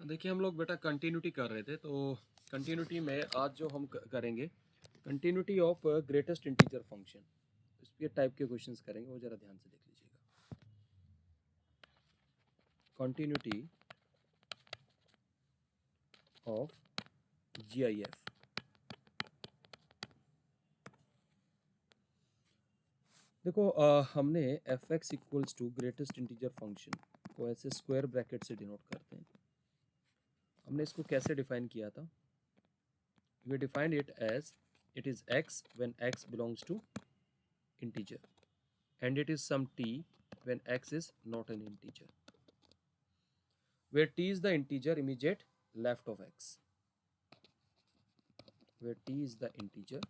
देखिए हम लोग बेटा कंटिन्यूटी कर रहे थे, तो कंटिन्यूटी में आज जो हम करेंगे continuity of greatest integer function, इसके टाइप के क्वेश्चंस करेंगे, वो जरा ध्यान से देख लीजिएगा। Continuity of GIF. देखो हमने F x equals to greatest integer function को ऐसे स्क्वायर ब्रैकेट से डिनोट करते हैं। हमने इसको कैसे डिफाइन किया था? we defined it as it is x when x belongs to integer and it is some t when x is not an integer, where t is the integer immediate left of x, where t is the integer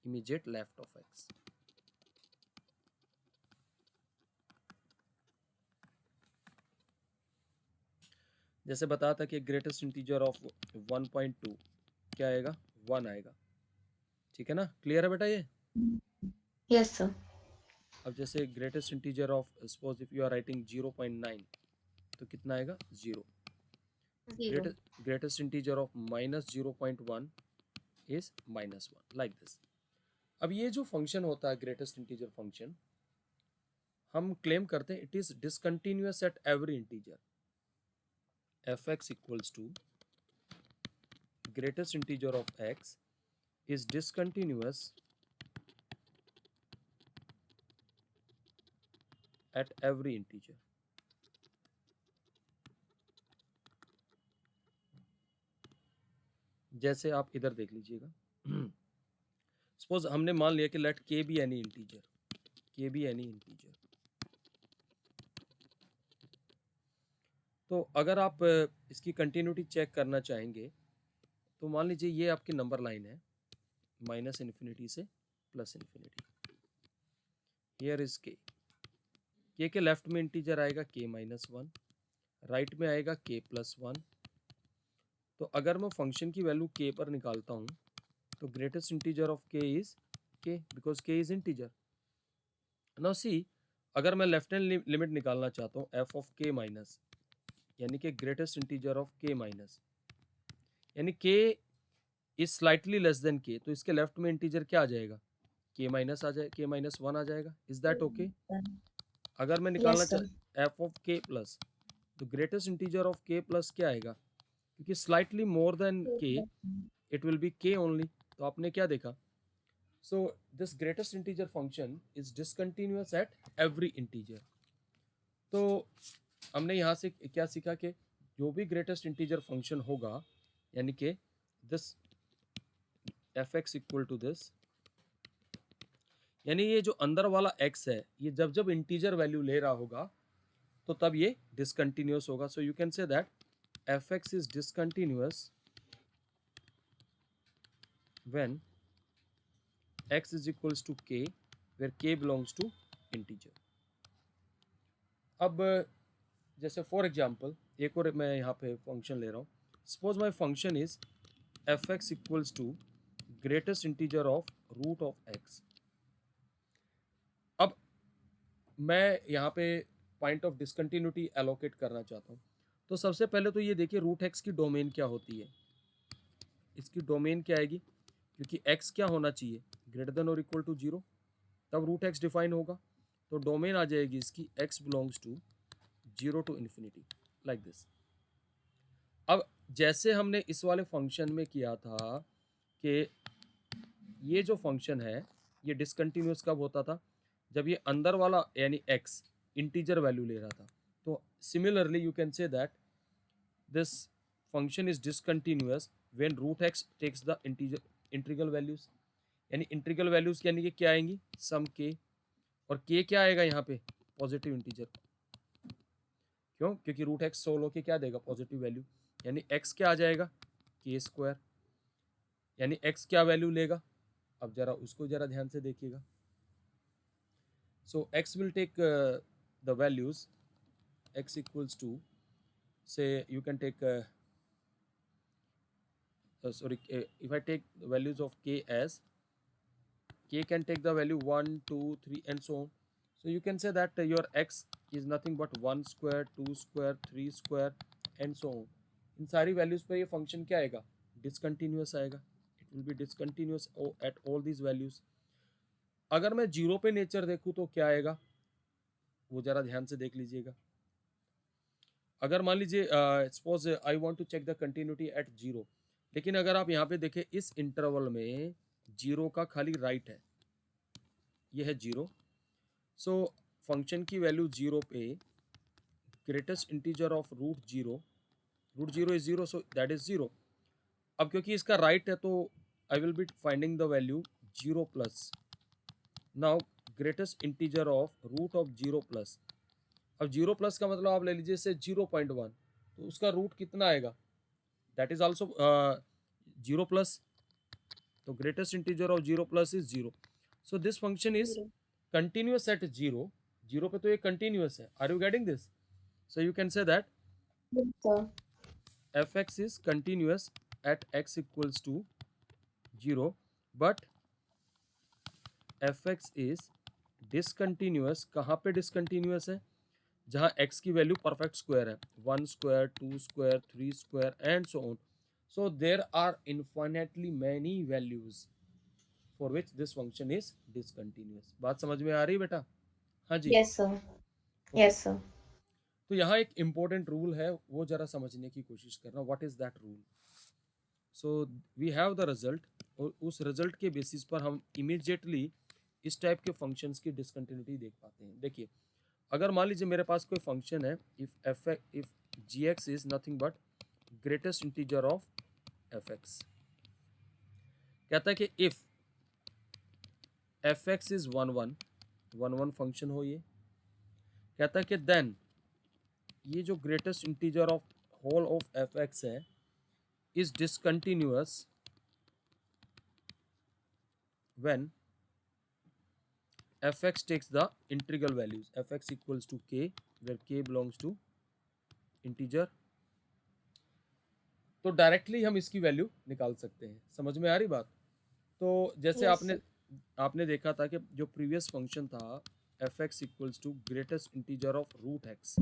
immediate left of x। जैसे बताया था कि greatest integer of 1.2 क्या आएगा? 1 आएगा। ठीक है ना? क्लियर है बेटा ये? Yes sir. अब जैसे greatest integer of suppose if you are writing 0.9 तो कितना आएगा? 0। Zero. greatest integer of minus 0.1 is minus 1 like this। अब ये जो फंक्शन होता है ग्रेटेस्ट इंटीजर फंक्शन, हम क्लेम करते हैं it is discontinuous at every integer. F x equals to greatest integer of X is discontinuous at every integer। जैसे आप इधर देख लीजिएगा, सपोज हमने मान लिया कि लेट के बी एनी इंटीजर, के बी एनी इंटीजर। तो अगर आप इसकी कंटिन्यूटी चेक करना चाहेंगे तो मान लीजिए ये आपकी नंबर लाइन है माइनस इन्फिनिटी से प्लस इन्फिनिटी। हियर इज के के लेफ्ट में इंटीजर आएगा के माइनस 1, राइट में आएगा के प्लस 1। तो अगर मैं फंक्शन की वैल्यू के पर निकालता हूँ तो ग्रेटेस्ट इंटीजर ऑफ के इज के बिकॉज के इज इंटीजर। नाउ सी, अगर मैं लेफ्ट हैंड लिमिट निकालना चाहता हूँ एफ ऑफ के माइनस, यानी कि ग्रेटेस्ट इंटीजर ऑफ के माइनस, यानी के इज स्लाइटली लेस देन के, तो इसके लेफ्ट में इंटीजर क्या आ जाएगा? के माइनस आ जाए, के माइनस 1 आ जाएगा। Is that okay? अगर मैं निकालना यस सर। एफ ऑफ के प्लस, तो ग्रेटेस्ट इंटीजर ऑफ के प्लस क्या आएगा? क्योंकि स्लाइटली मोर देन के इट विल बी के ओनली। तो आपने क्या देखा? So this greatest integer function is discontinuous at every integer. तो हमने यहाँ से क्या सीखा कि जो भी ग्रेटेस्ट इंटीजर फंक्शन होगा, यानी कि this F X equal to this, यानी ये जो अंदर वाला x है ये जब जब इंटीजर वैल्यू ले रहा होगा तो तब ये डिसकंटिन्यूअस होगा। सो you can say that F x is discontinuous when x is equals to k where k belongs to integer। अब जैसे फॉर एग्जांपल एक और मैं यहाँ पे फंक्शन ले रहा हूँ। Suppose my function is F x equals to greatest integer of root of X. अब मैं यहाँ पे पॉइंट ऑफ डिसकंटिन्यूटी एलोकेट करना चाहता हूँ। तो सबसे पहले तो ये देखिए रूट एक्स की डोमेन क्या होती है। इसकी डोमेन क्या आएगी? क्योंकि एक्स क्या होना चाहिए? ग्रेटर देन और इक्वल टू 0, तब रूट एक्स डिफाइन होगा। तो डोमेन आ जाएगी इसकी X belongs to 0 to infinity like this. अब जैसे हमने इस वाले फंक्शन में किया था कि ये जो फंक्शन है ये डिसकंटिन्यूअस कब होता था? जब ये अंदर वाला यानी x इंटीजर वैल्यू ले रहा था। तो similarly you can say that this function is discontinuous when root x takes the integral values, यानी इंटीग्रल वैल्यूज यानी कि क्या आएंगी? सम k, और k क्या आएगा यहाँ पे? Positive integer. क्यों? क्योंकि रूट एक्स सोल होके क्या देगा? पॉजिटिव वैल्यू, यानी x क्या आ जाएगा? के स्क्वायर। यानी x क्या वैल्यू लेगा? अब जरा उसको जरा ध्यान से देखिएगा। So x will take the values x equals to, say you can take if I take the values of k as k can take the value 1 2 3 and so on. So you can say that your x is nothing but 1 square 2 square 3 square and so on. इन सारी values पर ये function क्या आएगा, discontinuous आएगा। It will be discontinuous at all these values. अगर मैं zero पे नेचर देखूँ तो क्या आएगा, वो जरा ध्यान से देख लीजिएगा। अगर मान लीजिए suppose I want to check the continuity at zero, लेकिन अगर आप यहाँ पे देखें इस इंटरवल में जीरो का खाली राइट है, ये है जीरो। सो फंक्शन की वैल्यू जीरो पे greatest integer of root zero is zero, so that is zero. अब क्योंकि इसका राइट है तो I will be finding the value zero plus. Now greatest integer of root of zero plus. अब zero plus का मतलब आप ले लीजिए से 0.1, तो उसका रूट कितना आएगा, that is also zero plus. तो greatest integer of zero plus is zero. So this function is Zero. Continuous at zero. Zero पे तो ये कंटिन्यूअस है। Are you getting this? So you can say that Yes, sir. fx is continuous at x equals to 0, but fx is discontinuous। कहाँ पे discontinuous है, जहाँ x की value perfect square है, 1 square 2 square 3 square and so on. So there are infinitely many values for which this function is discontinuous. बात समझ में आ रही है बेटा? हाँ जी। Yes, sir. Okay. Yes, sir. तो यहाँ एक इम्पोर्टेंट रूल है, वो जरा समझने की कोशिश करना। What is that rule? So we have the result, और उस रिजल्ट के बेसिस पर हम इमीडिएटली इस टाइप के फंक्शंस की डिसकंटिन्यूटी देख पाते हैं। देखिए, अगर मान लीजिए मेरे पास कोई फंक्शन है, if g x is nothing but greatest integer of f x, कहता है कि if f x is one function हो, ये कहता है कि देन ये जो greatest integer of whole of f x है is discontinuous when fx takes the integral values, fx equals to k where k belongs to integer। तो directly हम इसकी वैल्यू निकाल सकते हैं। समझ में आ रही बात? तो जैसे Yes, आपने sir. आपने देखा था कि जो प्रीवियस फंक्शन था fx equals to greatest integer of root x,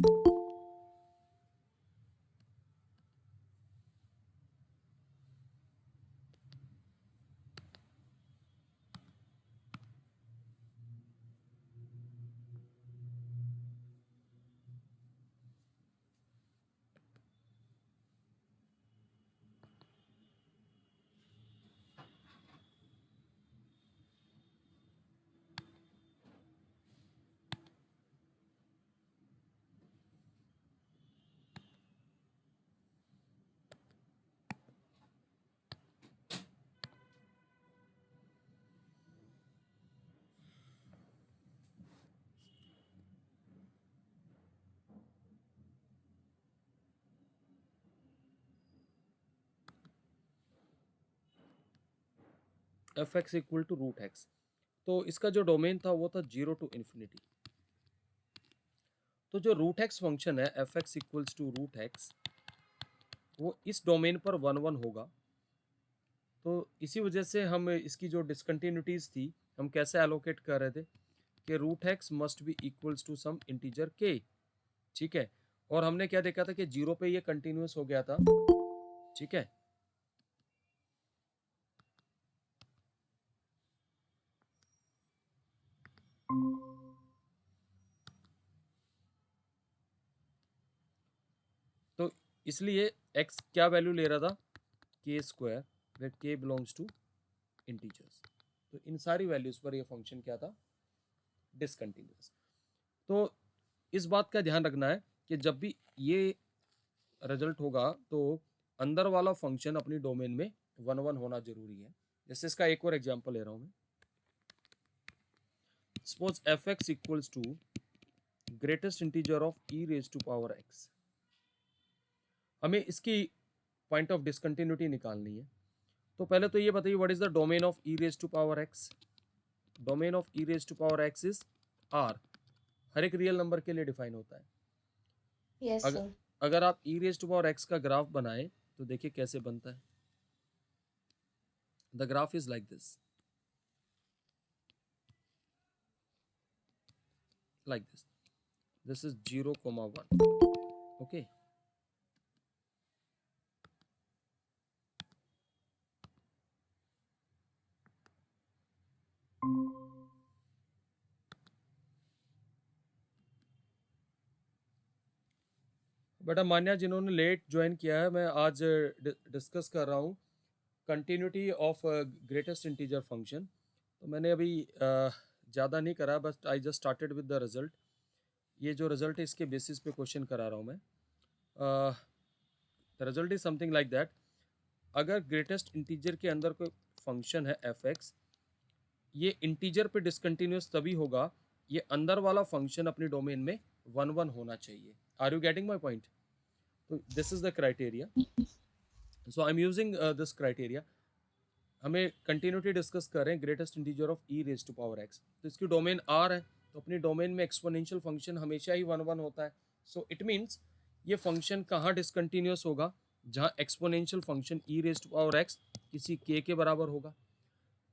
fx equal to root x, तो इसका जो डोमेन था वो था 0 टू इन्फिनिटी। तो जो रूट x फंक्शन है fx equals to root x, वो इस डोमेन पर 1 होगा। तो इसी वजह से हम इसकी जो डिसकंटिन्यूटीज थी हम कैसे एलोकेट कर रहे थे कि root X must be equals to some integer के। ठीक है, और हमने क्या देखा था कि जीरो पे ये कंटिन्यूअस हो गया था। ठीक है, तो इसलिए x क्या वैल्यू ले रहा था, के स्क्वायर वेयर के बिलोंग्स टू इंटीजर्स। तो इन सारी वैल्यूज पर ये फंक्शन क्या था, डिसकंटिन्यूअस। तो इस बात का ध्यान रखना है कि जब भी ये रिजल्ट होगा तो अंदर वाला फंक्शन अपनी डोमेन में 1 होना जरूरी है। जैसे इसका एक और एग्जांपल ले रहा हूं मैं। Suppose F x equals to greatest integer of E raise to power X. हमें इसकी पॉइंट ऑफ डिसकंटिन्यूटी निकालनी है। तो पहले तो ये बताइए what is the domain of E raise to power x. Domain of E raise to power x is R. हर एक रियल नंबर के लिए डिफाइन होता है। Yes, अगर sir. अगर आप ई रेज टू पावर एक्स का ग्राफ बनाए तो देखिए कैसे बनता है। The graph is like this, like this। this is 0,1. Okay. बेटा मान्या जिन्होंने लेट ज्वाइन किया है, मैं आज डिस्कस कर रहा हूँ continuity of greatest integer function. तो मैंने अभी ज़्यादा नहीं करा, बस I just started with the result. ये जो रिजल्ट है इसके बेसिस पे क्वेश्चन करा रहा हूँ मैं। The result is something like that. अगर ग्रेटेस्ट इंटीजर के अंदर कोई फंक्शन है एफ एक्स, ये इंटीजर पे डिसकंटिन्यूस तभी होगा, ये अंदर वाला फंक्शन अपनी डोमेन में 1 1 होना चाहिए। Are you getting my point? तो this is the criteria. So I am using this criteria. हमें कंटिन्यूटी डिस्कस कर रहे हैं greatest integer of E raise to power x. तो इसकी डोमेन आर है, तो अपनी डोमेन में एक्सपोनेंशियल फंक्शन हमेशा ही 1 1 होता है। सो इट मीन्स ये फंक्शन कहाँ डिसकंटिन्यूस होगा? जहाँ exponential function E raise to power X किसी के बराबर होगा।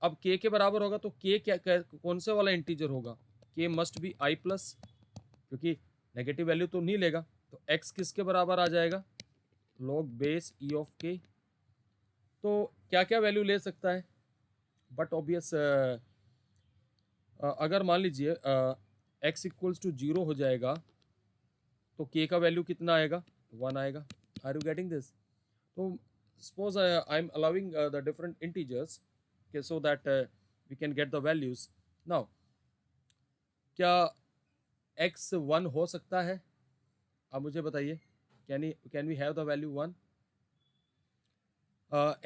अब के बराबर होगा तो के कौन से वाला इंटीजर होगा? के मस्ट बी आई प्लस, क्योंकि नेगेटिव वैल्यू तो नहीं लेगा। तो एक्स किसके बराबर आ जाएगा? लॉग बेस ई ऑफ के। तो क्या क्या वैल्यू ले सकता है? बट ऑब्वियस अगर मान लीजिए एक्स इक्वल्स टू 0 हो जाएगा तो के का वैल्यू कितना आएगा? 1 आएगा। Are you getting this? तो suppose I am allowing the different integers so that we can get the values. Now क्या x 1 हो सकता है? अब मुझे बताइए, can we have the value 1?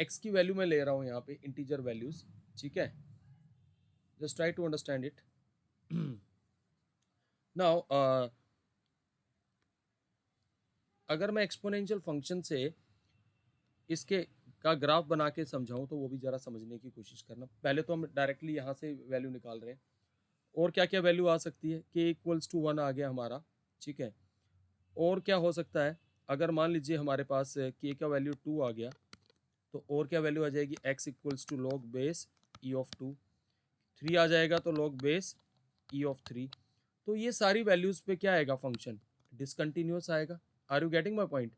x की वैल्यू मैं ले रहा हूँ यहाँ पे इंटीजर वैल्यूज, ठीक है? Just try to understand it. Now अगर मैं एक्सपोनेंशियल फंक्शन से इसके का ग्राफ बना के समझाऊं तो वो भी ज़रा समझने की कोशिश करना। पहले तो हम डायरेक्टली यहाँ से वैल्यू निकाल रहे हैं। और क्या क्या वैल्यू आ सकती है? के इक्वल्स टू 1 आ गया हमारा, ठीक है। और क्या हो सकता है? अगर मान लीजिए हमारे पास के का वैल्यू 2 आ गया, तो और क्या वैल्यू आ जाएगी? X equals to log base E of 2। 3 आ जाएगा तो लॉग बेस ई ऑफ 3। तो ये सारी वैल्यूज़ पे क्या आएगा? फंक्शन डिसकंटिन्यूस आएगा। Are you getting my point?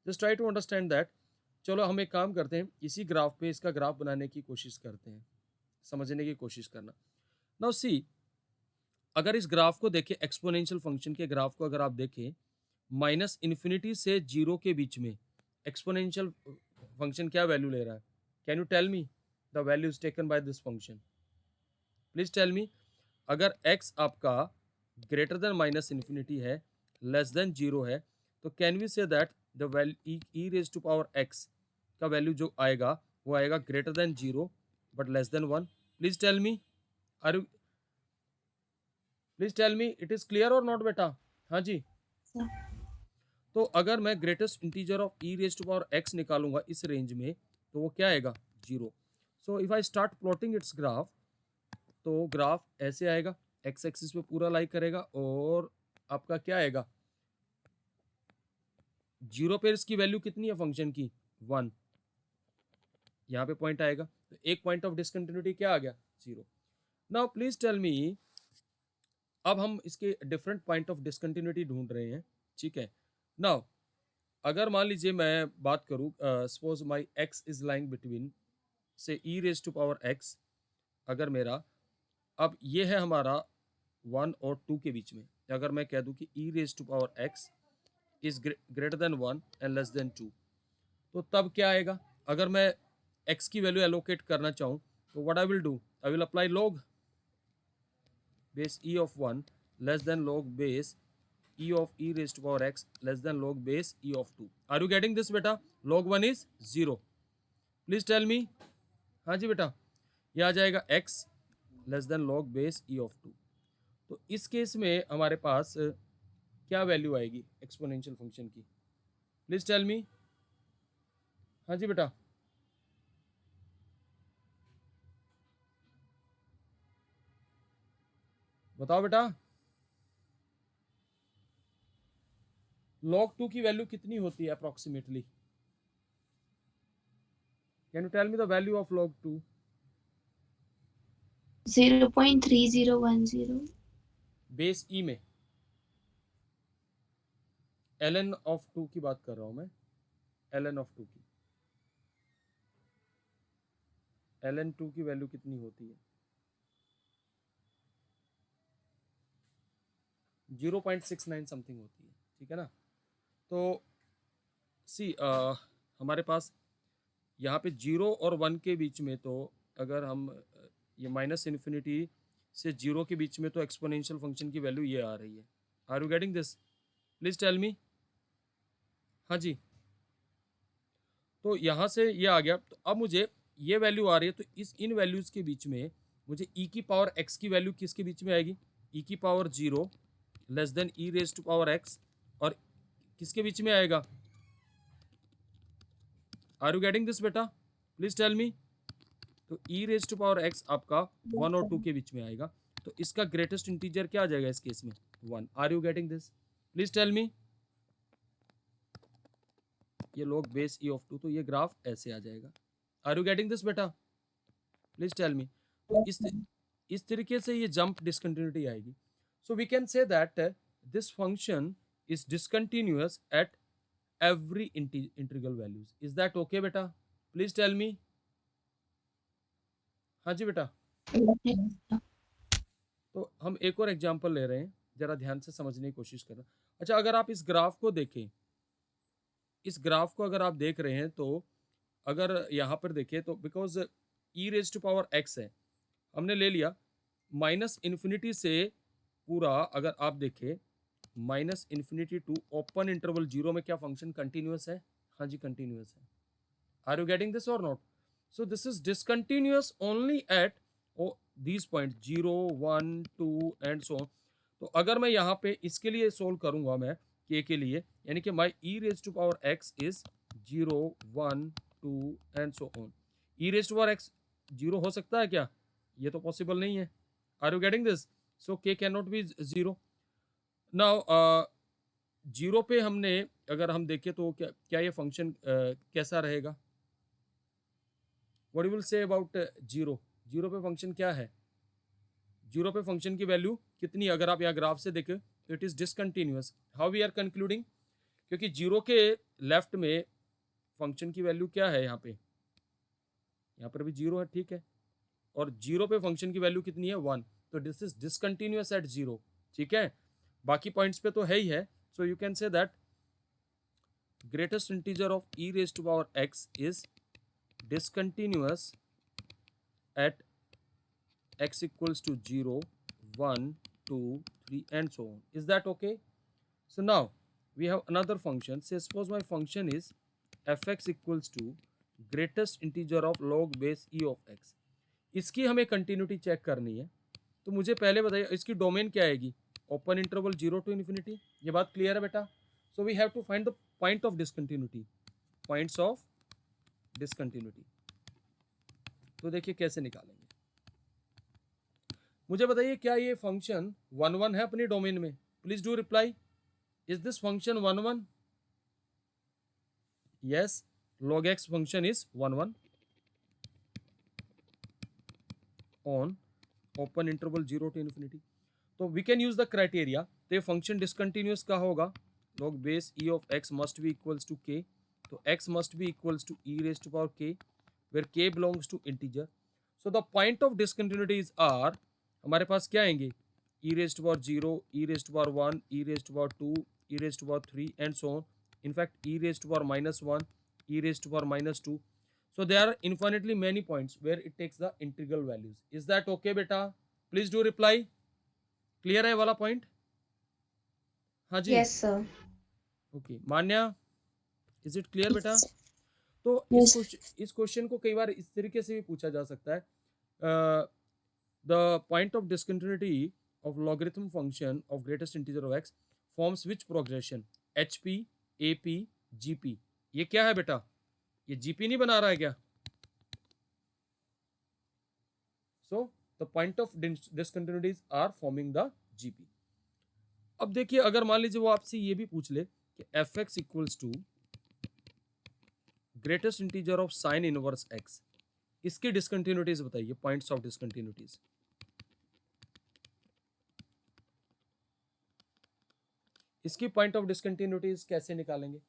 Just try to understand that. चलो हम एक काम करते हैं, इसी ग्राफ पे इसका ग्राफ बनाने की कोशिश करते हैं, समझने की कोशिश करना। नाउ सी, अगर इस ग्राफ को देखें, एक्सपोनेंशियल फंक्शन के ग्राफ को अगर आप देखें, माइनस इन्फिनिटी से 0 के बीच में एक्सपोनेंशियल फंक्शन क्या वैल्यू ले रहा है? Can you tell me the values taken by this function? Please tell me. अगर x आपका ग्रेटर देन माइनस इन्फिनिटी है, लेस देन 0 है, तो can we say that the value E raise to power x का value जो आएगा वो आएगा greater than 0 but less than 1? Please tell me, are you, please tell me it is clear और not बेटा? हाँ जी। तो अगर मैं greatest integer of E raise to power X निकालूंगा इस रेंज में, तो वो क्या आएगा? 0। So if I start plotting its graph, तो ग्राफ ऐसे आएगा, एक्स एक्सिस पे पूरा लाई करेगा और आपका क्या आएगा? 0 पे इसकी वैल्यू कितनी है फंक्शन की? 1। यहाँ पे पॉइंट आएगा, तो एक पॉइंट ऑफ डिसकंटिन्यूटी क्या आ गया? 0। नाउ प्लीज टेल मी, अब हम इसके डिफरेंट पॉइंट ऑफ डिसकंटिन्यूटी ढूंढ रहे हैं, ठीक है। नाउ अगर मान लीजिए मैं बात करूँ, suppose my x is lying between से ई रेज टू पावर एक्स। अगर मेरा, अब ये है हमारा 1 और 2 के बीच में, अगर मैं कह दूं कि e raise to power x is greater than 1 and less than 2, तो तब क्या आएगा? अगर मैं x की वैल्यू एलोकेट करना चाहूँ, तो what I will do? I will apply log base e of 1 less than log base e of e raise to power x less than log base e of 2। Are you getting this बेटा? log 1 is 0। Please tell me. हाँ जी बेटा, ये आ जाएगा x less than log base e of 2। तो इस case में हमारे पास क्या वैल्यू आएगी एक्सपोनेंशियल फंक्शन की? Please tell me. हाँ जी बेटा, बताओ बेटा। log 2 की वैल्यू कितनी होती है approximately? Can you tell me the value of log 2? 0.3010. Base e में ln ऑफ 2 की बात कर रहा हूं मैं, ln ऑफ 2 की, ln 2 की वैल्यू कितनी होती है? 0.69 समथिंग होती है, ठीक है ना। तो सी हमारे पास यहाँ पे 0 और 1 के बीच में, तो अगर हम ये माइनस इन्फिनिटी से 0 के बीच में, तो एक्सपोनेंशियल फंक्शन की वैल्यू ये आ रही है। Are you getting this? Please tell me. हाँ जी, तो यहाँ से ये आ गया। तो अब मुझे ये वैल्यू आ रही है, तो इन वैल्यूज के बीच में मुझे e की पावर x की वैल्यू किसके बीच में आएगी? e की power 0 less than e raise to power x, और किसके बीच में आएगा? आर यू गेटिंग दिस बेटा? Please tell me. तो e raise to power x आपका Yes, 1 और sir. 2 के बीच में आएगा, तो इसका ग्रेटेस्ट इंटीजर क्या आ जाएगा इस केस में? 1। Are you getting this? Please tell me. ये log बेस e ऑफ 2, तो ये ग्राफ ऐसे आ जाएगा। आर यू गेटिंग दिस बेटा? Please tell me. तो Yes, sir. इस तरीके से ये जंप डिसकंटिन्यूटी आएगी। So we can say that this function is discontinuous at every integral values. Is that okay बेटा? Please tell me. हाँ जी बेटा। Yes, sir. तो हम एक और एग्जांपल ले रहे हैं, जरा ध्यान से समझने की कोशिश करना। अच्छा, अगर आप इस ग्राफ को देखें, इस ग्राफ को अगर आप देख रहे हैं, तो अगर यहाँ पर देखें, तो because E raise to power X है, हमने ले लिया माइनस इन्फिनिटी से पूरा, अगर आप देखें minus infinity to open interval 0 में, क्या फंक्शन कंटिन्यूअस है? हाँ जी, कंटिन्यूअस है। Are you getting this or not? So this is discontinuous only at these point 0, 1, 2 and so on. तो अगर मैं यहाँ पे इसके लिए सोल्व करूंगा मैं के लिए, यानी कि my e raise to power x is 0, 1, 2 and so on. E raise to power x 0 हो सकता है क्या? ये तो पॉसिबल नहीं है। Are you getting this? So K can not B 0। Now 0 पे हमने अगर हम देखें, तो क्या क्या ये फंक्शन कैसा रहेगा? What you will say about 0? 0 पे फंक्शन क्या है? 0 पे फंक्शन की वैल्यू कितनी? अगर आप यहाँ ग्राफ से देखें, तो it is discontinuous. How we are concluding? क्योंकि 0 के लेफ्ट में फंक्शन की वैल्यू क्या है? यहाँ पर भी 0 है, ठीक है, और 0 पे फंक्शन की वैल्यू कितनी है? 1। तो दिस इज डिसकंटिन्यूअस एट 0, ठीक है। बाकी पॉइंट्स पे तो है ही है। So you can say that greatest integer of E raise to power x is discontinuous at x equals to 0, 1, 2, 3 and so on. Is that okay? So now we have another function. Say suppose my function is fx equals to greatest integer of log base e of x. इसकी हमें continuity check करनी है, तो मुझे पहले बताइए इसकी domain क्या आएगी? Open interval 0 to infinity. ये बात क्लियर है बेटा? So we have to find the point of discontinuity, points of discontinuity. तो देखिए कैसे निकालेंगे। मुझे बताइए, क्या ये फंक्शन 1, 1 है अपनी डोमेन में? Please do reply. Is this function 1, 1? Yes, log x function is 1, 1 on open interval 0 to infinity. तो we can use the criteria. तो ये फंक्शन डिसकंटिन्यूअस का होगा, log base e of x must be equals to k। तो x must be equals to e raise to power k, where k belongs to integer. So the point of discontinuities are, हमारे पास क्या आएंगे? e raise to power 0, e raise to power 1, e raise to power 2, e raise to power 3 and so on. In fact e raise to power -1, e raise to power -2। So there are infinitely many points where it takes the integral values. Is that okay बेटा? Please do reply. Clear है वाला point? हाँ जी, Yes, sir. Okay. Manya, is it clear बेटा? Yes. तो Yes. इस question को कई बार इस तरीके से भी पूछा जा सकता है। The point of discontinuity of logarithm function of greatest integer of x forms which progression? HP, AP, GP। ये क्या है बेटा? ये GP नहीं बना रहा है क्या? So the point of discontinuities are forming the GP। अब देखिए, अगर मान लीजिए वो आपसे ये भी पूछ ले कि fx equals to greatest integer of sine inverse x, इसकी डिसकंटिन्यूटीज बताइए, पॉइंट्स ऑफ डिसकंटिन्यूटीज। इसकी पॉइंट ऑफ डिसकंटिन्यूटीज कैसे निकालेंगे?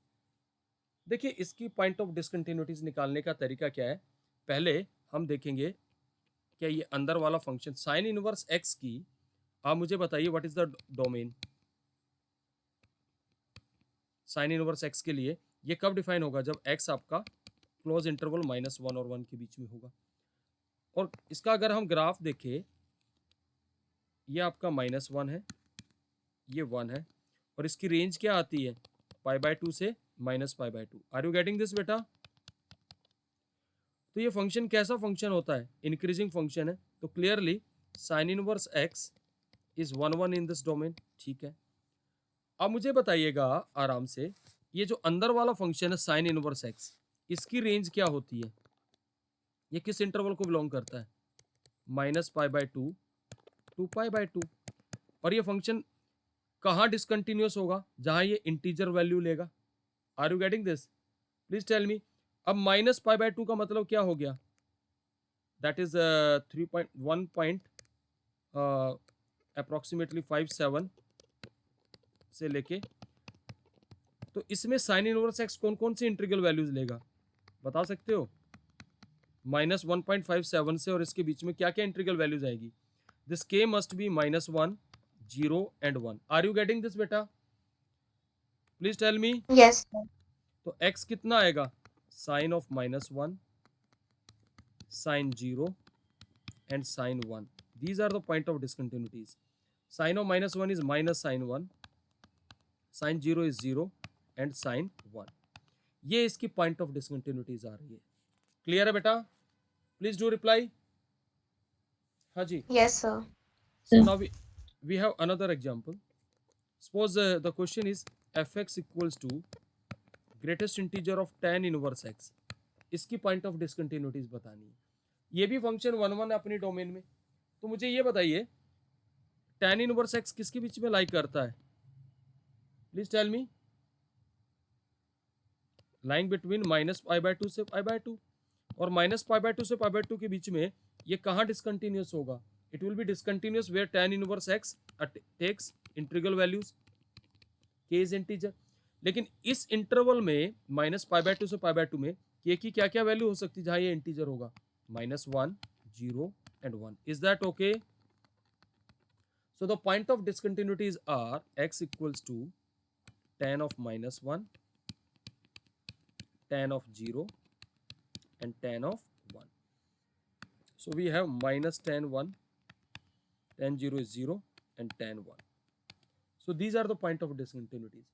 देखिए, इसकी पॉइंट ऑफ डिसकंटिन्यूटीज निकालने का तरीका क्या है, पहले हम देखेंगे क्या ये अंदर वाला फंक्शन साइन इनवर्स एक्स की, आप मुझे बताइए what is the domain sine inverse x के लिए। ये कब डिफाइन होगा? जब एक्स आपका क्लोज इंटरवल -1 और 1 के बीच में होगा। और इसका अगर हम ग्राफ देखें, ये आपका -1 है, ये 1 है, और इसकी रेंज क्या आती है? π/2 से -π/2। आर यू गेटिंग दिस बेटा? तो ये फंक्शन कैसा फंक्शन होता है? इंक्रीजिंग फंक्शन है। तो clearly sine inverse x is 1 in this domain. ठीक है, अब मुझे बताइएगा आराम से, ये जो अंदर वाला फंक्शन है साइन इनवर्स एक्स, इसकी रेंज क्या होती है? ये किस इंटरवल को बिलोंग करता है? -π/2 टू π/2। और ये फंक्शन कहाँ डिसकंटिन्यूअस होगा? जहां ये इंटीजर वैल्यू लेगा। Are you getting this? Please tell me. अब -π/2 का मतलब क्या हो गया? दैट इज 3.1 पॉइंट अप्रोक्सीमेटली 57 से लेके, तो इसमें साइन इनवर्स एक्स कौन कौन सी इंटीग्रल वैल्यूज लेगा, बता सकते हो? -1.57 से और इसके बीच में क्या क्या इंटीग्रल वैल्यूज आएगी? This K must be -1, 0 and 1। Are you getting this बेटा? Please tell me. Yes, sir. तो x कितना आएगा? Sine of -1, sine 0 and sine 1। These are the point of discontinuities. Sine of -1 is minus sine 1, sine 0 is 0 and sine 1। ये इसकी point of discontinuities आ रही है। Clear है बेटा? Please do reply. हाँ जी। Yes, sir. So now we have another example. Suppose the question is fx equals to greatest integer of tan inverse x. इसकी point of discontinuities बतानी है। ये भी फंक्शन 1 है अपनी डोमेन में। तो मुझे ये बताइए tan इनवर्स x किसके बीच में लाइक करता है? Please tell me. Lying between -π/2 से π/2, और -π/2 से π/2 के बीच में ये कहाँ डिसकंटिन्यूअस होगा? It will be discontinuous where tan inverse x takes integral values, k is integer. लेकिन इस इंटरवल में -π/2 से π/2 में k की क्या क्या वैल्यू हो सकती है जहां ये इंटीजर होगा? -1, 0 and 1। Is that okay? So the point of discontinuities are x equals to tan of -1, tan of 0 and tan of 1. So we have minus tan 1, tan 0 is 0 and tan 1. So these are the point of discontinuities.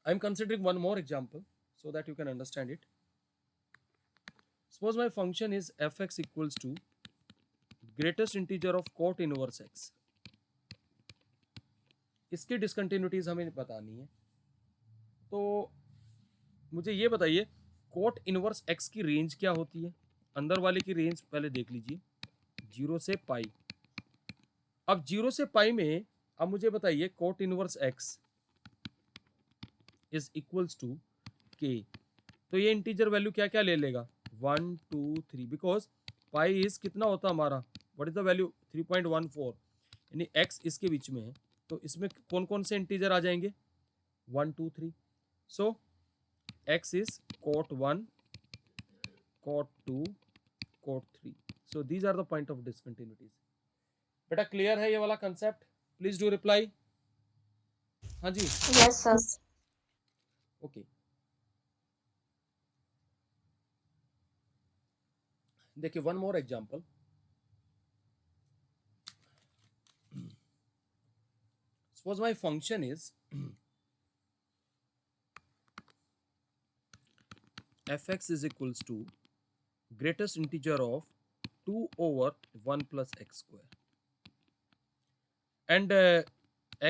I am considering one more example so that you can understand it. Suppose my function is fx equals to greatest integer of cot inverse x. इसकी discontinuities हमें बतानी है। तो मुझे ये बताइए cot inverse x की range क्या होती है? अंदर वाले की रेंज पहले देख लीजिए, 0 से पाई। अब 0 से पाई में अब मुझे बताइए cot inverse x is equals to k। तो ये इंटीजर वैल्यू क्या क्या ले लेगा? 1, 2, 3, बिकॉज पाई इज कितना होता है हमारा? What is the value? 3.14, यानी x इसके बीच में है। तो इसमें कौन कौन से इंटीजर आ जाएंगे? 1, 2, 3। सो x is cot 1, cot 2, cot 3. So these are the point of discontinuities. बेटा क्लियर है ये वाला कंसेप्ट? Please do reply. हाँ जी। Yes, sir. ओके, देखिए one more example. Suppose my function is fx is equals to greatest integer of 2 over 1 plus x square and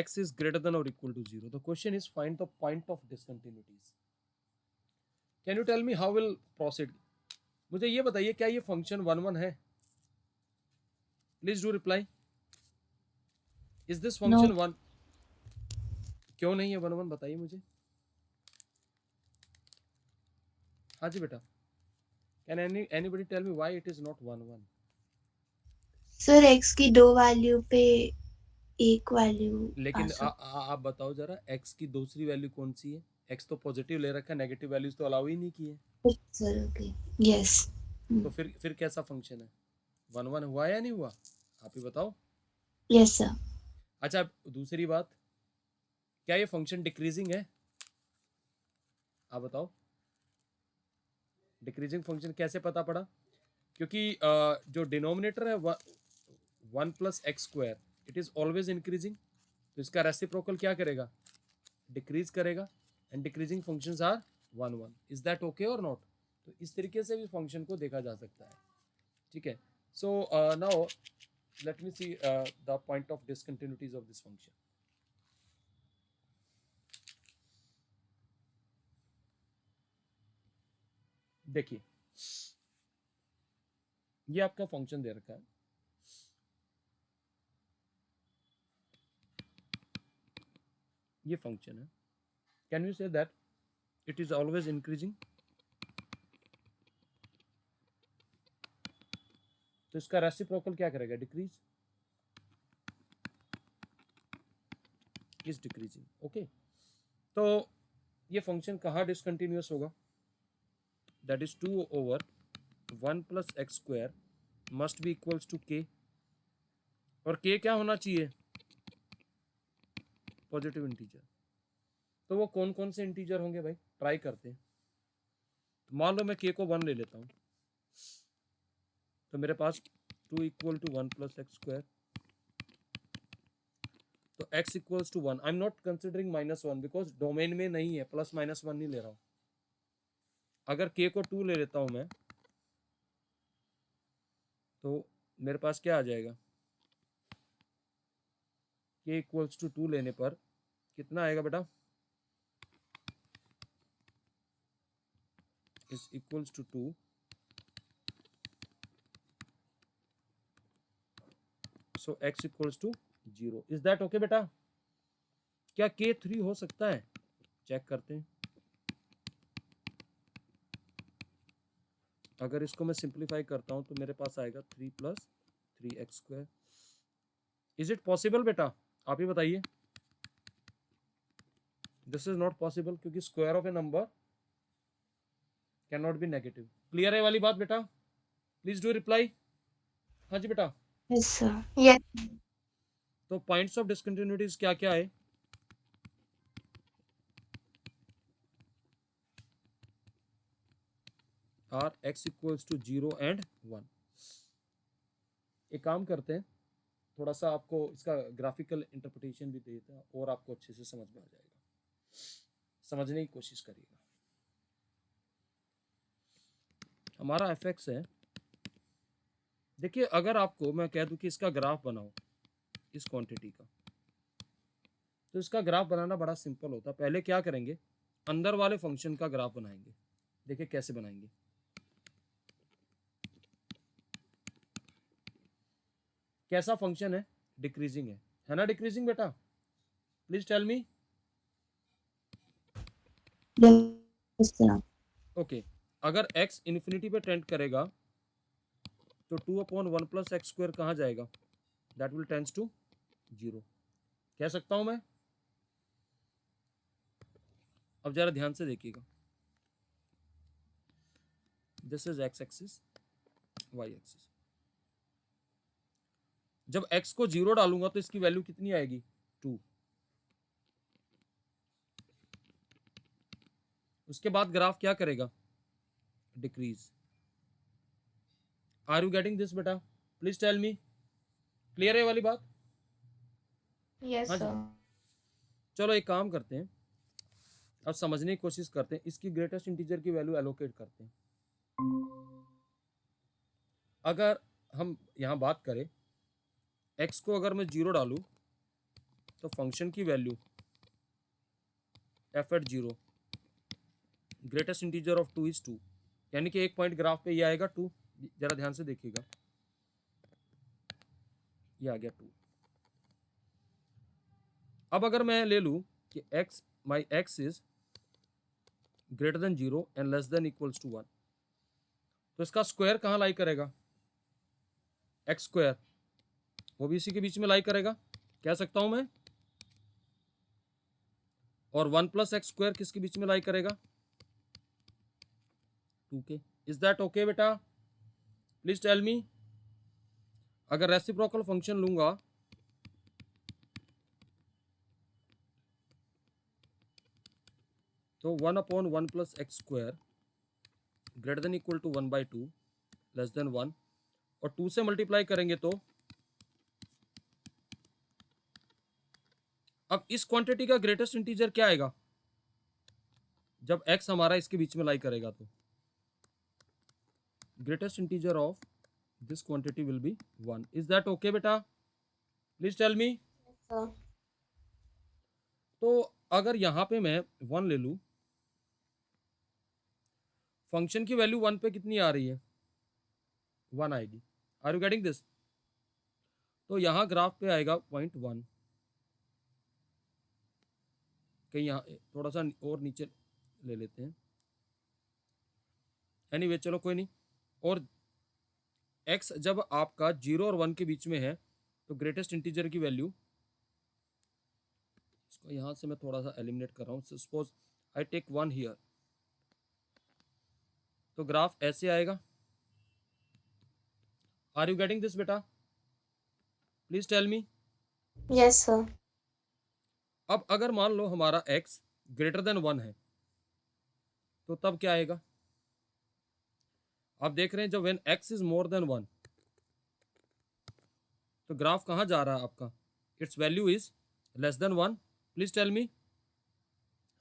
x is greater than or equal to 0. The question is find the point of discontinuities. Can you tell me how will proceed? मुझे ये बताइए क्या ये function 1 है? Please do reply. Is this function 1? क्यों नहीं है 1 बताइए मुझे। हाँ जी बेटा, can anybody tell me why it is not 1? Sir x की दो वैल्यू पे एक वैल्यू आ लेकिन सकती आप बताओ जरा, x की दूसरी वैल्यू कौन सी है? x तो पॉजिटिव ले रखा है, नेगेटिव वैल्यूज तो अलाउ ही नहीं की है। है सर। Okay, yes. तो फिर कैसा फंक्शन है? 1 1 हुआ या नहीं हुआ? आप ही बताओ। Yes sir. अच्छा, दूसरी बात, क्या ये फंक्शन डिक्रीजिंग है? आप बताओ, डिक्रीजिंग फंक्शन कैसे पता पड़ा? क्योंकि जो डिनोमिनेटर है 1 + x² it is always increasing, तो इसका रेसिप्रोकल क्या करेगा? डिक्रीज करेगा, and decreasing functions are 1 1। Is that okay or not? तो इस तरीके से भी फंक्शन को देखा जा सकता है। ठीक है, so now let me see the point of discontinuities of this function. देखिए, ये आपका फंक्शन दे रखा है, ये फंक्शन है। Can you say that it is always increasing? तो इसका रेसिप्रोकल क्या करेगा? Decrease, is decreasing. ओके, तो ये फंक्शन कहाँ डिसकंटिन्यूअस होगा? That is 2/1 + x² must be equals to k, और k क्या होना चाहिए? Positive integer. तो वो कौन कौन से इंटीजर होंगे भाई? ट्राई करते हैं। तो मान लो मैं k को 1 ले लेता हूँ, तो मेरे पास 2 = 1 + x², तो x = 1। I am not considering -1 because domain में नहीं है, +-1 नहीं ले रहा हूँ। अगर k को 2 ले लेता हूँ मैं, तो मेरे पास क्या आ जाएगा? k = 2 लेने पर कितना आएगा बेटा? Is equals to 2, so x = 0। Is that okay बेटा? क्या k 3 हो सकता है? चेक करते हैं। अगर इसको मैं सिंप्लीफाई करता हूं तो मेरे पास आएगा 3 + 3x²। इज इट पॉसिबल बेटा? आप ही बताइए। दिस इज नॉट पॉसिबल, क्योंकि square of a number can not be negative. Clear है वाली बात बेटा? Please do reply. हाँ जी बेटा। Yes sir. यस। तो पॉइंट्स ऑफ डिसकंटिन्यूटीज क्या क्या है? Are x = 0 and 1। एक काम करते हैं, थोड़ा सा आपको इसका ग्राफिकल इंटरप्रिटेशन भी दे देता है और आपको अच्छे से समझ में आ जाएगा। समझने की कोशिश करिएगा। हमारा fx है, देखिए अगर आपको मैं कह दूं कि इसका ग्राफ बनाओ इस क्वांटिटी का, तो इसका ग्राफ बनाना बड़ा सिंपल होता है। पहले क्या करेंगे? अंदर वाले फंक्शन का ग्राफ बनाएंगे। देखिए कैसे बनाएंगे। कैसा फंक्शन है? डिक्रीजिंग है ना? डिक्रीजिंग बेटा, please tell me. Yes sir. Okay, अगर x इन्फिनिटी पे टेंड करेगा तो 2/1 + x² कहाँ जाएगा? That will tends to 0। कह सकता हूं मैं? अब जरा ध्यान से देखिएगा। This is x axis, y axis. जब x को 0 डालूंगा तो इसकी वैल्यू कितनी आएगी? 2। उसके बाद ग्राफ क्या करेगा? Decrease. Are you getting this बेटा? Please tell me. क्लियर है वाली बात? यस हाँ जी। सर। चलो एक काम करते हैं, अब समझने की कोशिश करते हैं। इसकी ग्रेटेस्ट इंटीजर की वैल्यू एलोकेट करते हैं। अगर हम यहाँ बात करें, x को अगर मैं 0 डालूं तो फंक्शन की value f@0 greatest integer of 2 is 2, यानी कि एक पॉइंट ग्राफ पे ये आएगा 2। जरा ध्यान से देखिएगा, ये आ गया 2। अब अगर मैं ले लूं कि x my x is greater than 0 and less than equals to 1, तो इसका स्क्वायर कहाँ लाई करेगा? x² वो भी इसी के बीच में लाई करेगा। कह सकता हूं मैं, और 1 प्लस एक्स स्क्वायर किसके बीच में लाई करेगा, 2k। इज दैट ओके बेटा, प्लीज टेल मी। अगर रेसिप्रोकल फंक्शन लूंगा तो 1/1 plus x square greater than equal to 1/2 less than 1, और 2 से मल्टीप्लाई करेंगे तो अब इस क्वांटिटी का ग्रेटेस्ट इंटीजर क्या आएगा जब x हमारा इसके बीच में लाई करेगा, तो greatest integer of this quantity will be 1। Is that okay बेटा, please tell me. Yes, sir. तो अगर यहां पे मैं 1 ले लूं, फंक्शन की वैल्यू 1 पे कितनी आ रही है, 1 आएगी। Are you getting this? तो यहां ग्राफ पे आएगा 0.1, कहीं यहाँ थोड़ा सा और नीचे ले लेते हैं, एनीवे चलो कोई नहीं। और x जब आपका 0 और 1 के बीच में है तो ग्रेटेस्ट इंटीजर की वैल्यू, इसको यहां से मैं थोड़ा सा एलिमिनेट कर रहा हूँ, सपोज आई टेक 1 हियर, तो ग्राफ ऐसे आएगा। आर यू गेटिंग दिस बेटा, please tell me. Yes, sir. अब अगर मान लो हमारा x ग्रेटर देन 1 है तो तब क्या आएगा, आप देख रहे हैं जब when x is more than 1 तो ग्राफ कहाँ जा रहा है आपका, its value is less than 1। Please tell me.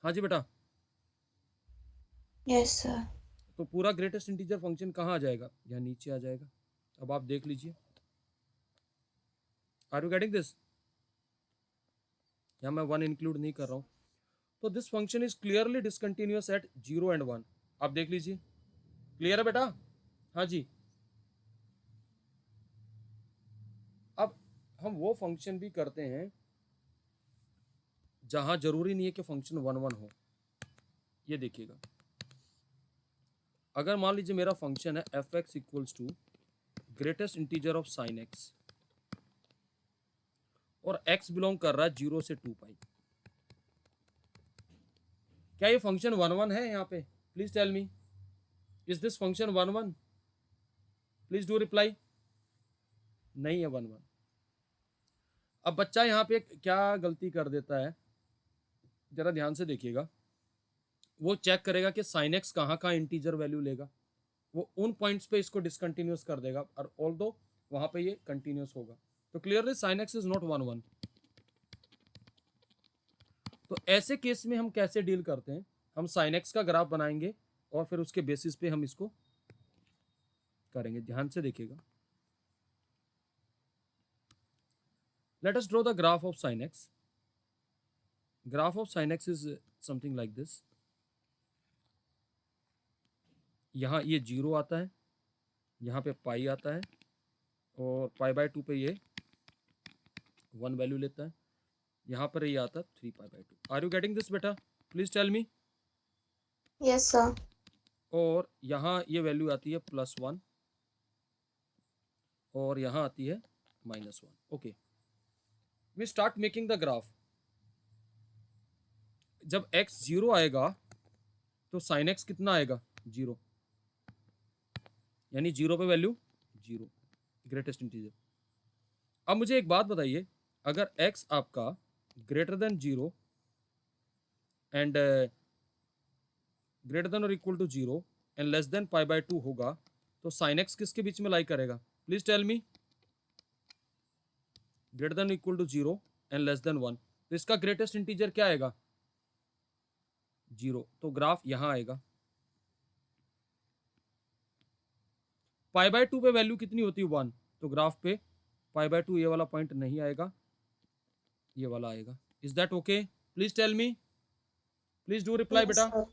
हाँ जी बेटा, Yes, sir. तो पूरा ग्रेटेस्ट इंटीजर फंक्शन कहाँ आ जाएगा, यहाँ नीचे आ जाएगा। अब आप देख लीजिए, आर यू गेटिंग दिस? यहाँ मैं 1 इंक्लूड नहीं कर रहा हूँ। तो this function is clearly discontinuous at 0 and 1। आप देख लीजिए, क्लियर है बेटा? हाँ जी। अब हम वो फंक्शन भी करते हैं जहां जरूरी नहीं है कि फंक्शन 1 हो। ये देखिएगा, अगर मान लीजिए मेरा फंक्शन है f x equals to greatest integer of sine x और x बिलोंग कर रहा है 0 से 2 पाई, क्या ये फंक्शन 1 है यहाँ पे? Please tell me, is this function 1? Please do reply. नहीं है 1। अब बच्चा यहाँ पे क्या गलती कर देता है, जरा ध्यान से देखिएगा। वो चेक करेगा कि साइन एक्स कहाँ कहाँ इंटीजर वैल्यू लेगा, वो उन पॉइंट्स पे इसको डिसकंटिन्यूअस कर देगा, और ऑल्दो वहां पे ये कंटिन्यूअस होगा। तो clearly sine x is not 1। तो ऐसे केस में हम कैसे डील करते हैं, हम साइन एक्स का ग्राफ बनाएंगे और फिर उसके बेसिस पे हम इसको करेंगे। ध्यान से देखिएगा, let us draw the graph of sin x. Graph of sin x is something like this. यहाँ ये 0 आता है, यहाँ पे पाई आता है, और पाई बाय 2 पे ये 1 वैल्यू लेता है, यहाँ पर ये आता है 3 pi by 2। Are you getting this बेटा, please tell me. Yes, sir. और यहाँ ये वैल्यू आती है +1 और यहाँ आती है -1। Okay, we start making the graph. जब x 0 आएगा तो साइन x कितना आएगा, 0, यानी 0 पे वैल्यू 0, ग्रेटेस्ट इंटीजर। अब मुझे एक बात बताइए, अगर x आपका greater than 0 and greater than और equal to 0 and less than pi by 2 होगा तो साइन x किसके बीच में लाई करेगा, please tell me. Greater than equal to 0 and less than 1, तो इसका ग्रेटेस्ट इंटीजर क्या आएगा, 0। तो ग्राफ यहां आएगा। पाई बाय 2 पे वैल्यू कितनी होती है, 1, तो ग्राफ पे पाई बाय 2 ये वाला पॉइंट नहीं आएगा, ये वाला आएगा। Is that okay, please tell me, please do reply Yes, बेटा। sir.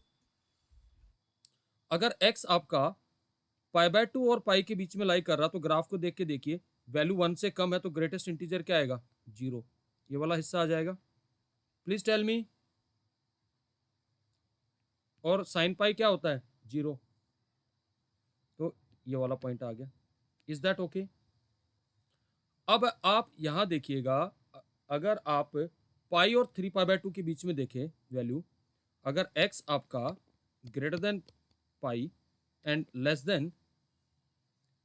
अगर x आपका पाई बाय 2 और पाई के बीच में लाई कर रहा तो ग्राफ को देख के देखिए, वैल्यू 1 से कम है तो ग्रेटेस्ट इंटीजर क्या आएगा, 0, ये वाला हिस्सा आ जाएगा। Please tell me. और साइन पाई क्या होता है, 0, तो ये वाला पॉइंट आ गया। Is that okay? अब आप यहां देखिएगा, अगर आप पाई और 3 पाई/2 के बीच में देखें वैल्यू, अगर x आपका greater than pi and less than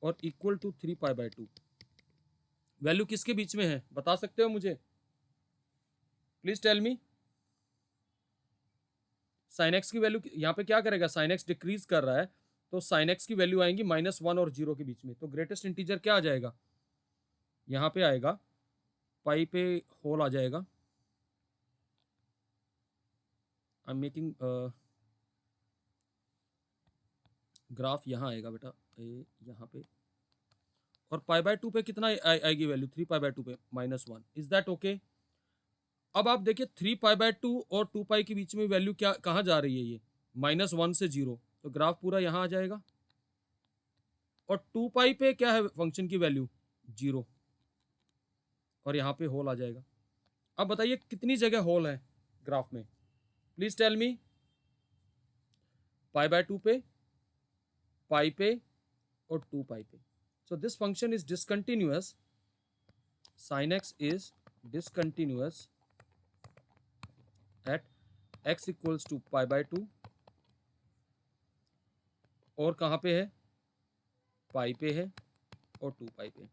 और इक्वल टू 3 पाई/2, वैल्यू किसके बीच में है बता सकते हो मुझे? Please tell me. Sine x की वैल्यू यहाँ पे क्या करेगा, साइन एक्स डिक्रीज कर रहा है, तो साइन एक्स की वैल्यू आएंगी -1 और 0 के बीच में। तो ग्रेटेस्ट इंटीजर क्या आ जाएगा, यहाँ पे आएगा पाई पे होल आ जाएगा। आई एम मेकिंग ग्राफ, यहाँ आएगा बेटा यहाँ पे, और पाई/2 पे कितना आएगी वैल्यू, 3 पाई/2 पे -1। Is that okay? अब आप देखिए 3 पाई/2 और 2 पाई के बीच में वैल्यू क्या कहाँ जा रही है, ये -1 से 0, तो ग्राफ पूरा यहाँ आ जाएगा। और 2 पाई पे क्या है फंक्शन की वैल्यू, 0, और यहाँ पे होल आ जाएगा। अब बताइए कितनी जगह होल है ग्राफ में, प्लीज टेल मी। पाई/2 पे, पाई पे और 2 पाई पे। So this function is discontinuous, sin x is discontinuous at x equals to पाई/2, और कहाँ पे है, पाई पे है और 2 पाई पे।